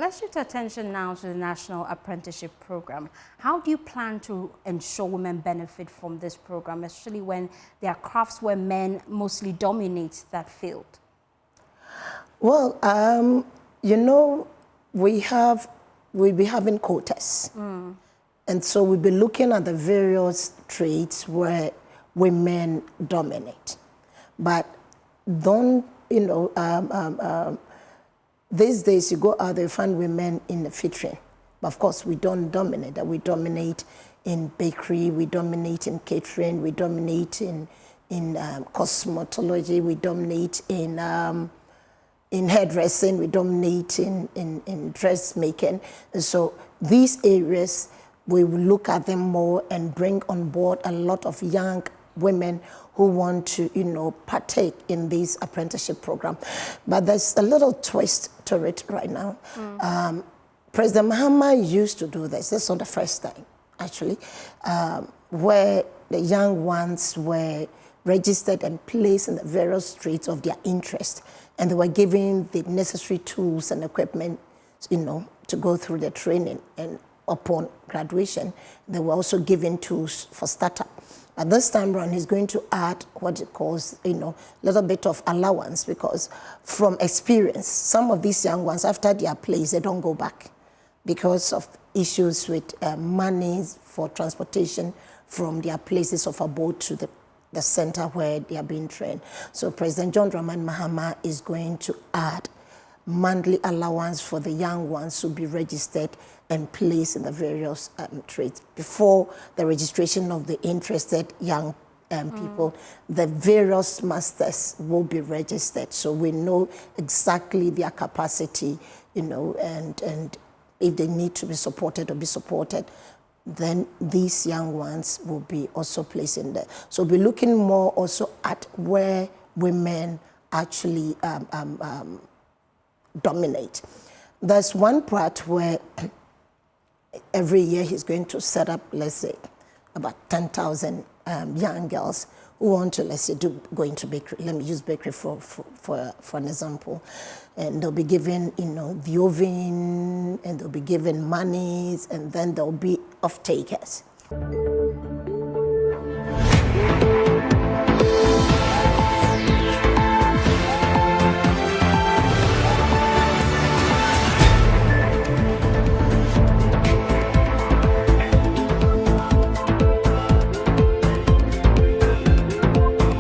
let's shift attention now to the National Apprenticeship Program. How do you plan to ensure women benefit from this program, especially when there are crafts where men mostly dominate that field? Well, you know, we'll be having quotas. And so we'll be looking at the various trades where women dominate. But don't, you know, these days you go out there, you find women in the featuring. But of course, we don't dominate. We dominate in bakery, we dominate in catering, we dominate in cosmetology, we dominate in hairdressing, we dominate in dressmaking. And so these areas, we will look at them more and bring on board a lot of young women who want to, you know, partake in this apprenticeship program. But there's a little twist to it right now. President Mahama used to do this. This is not the first time, actually, where the young ones were registered and placed in the various trades of their interest. And they were given the necessary tools and equipment, you know, to go through the training. And upon graduation, they were also given tools for startup. At this time around, he's going to add what he calls, you know, a little bit of allowance, because from experience, some of these young ones, after they are placed, they don't go back because of issues with money for transportation from their places of abode to the center where they are being trained. So President John Dramani Mahama is going to add monthly allowance for the young ones to be registered and placed in the various trades. Before the registration of the interested young people, the various masters will be registered. So we know exactly their capacity, you know, and if they need to be supported or be supported, then these young ones will be also placed in there. So we'll be looking more also at where women actually dominate. There's one part where every year he's going to set up, let's say, about 10,000 young girls who want to, let's say, go into bakery. Let me use bakery for an example. And they'll be given, you know, the oven, and they'll be given monies, and then there'll be off-takers.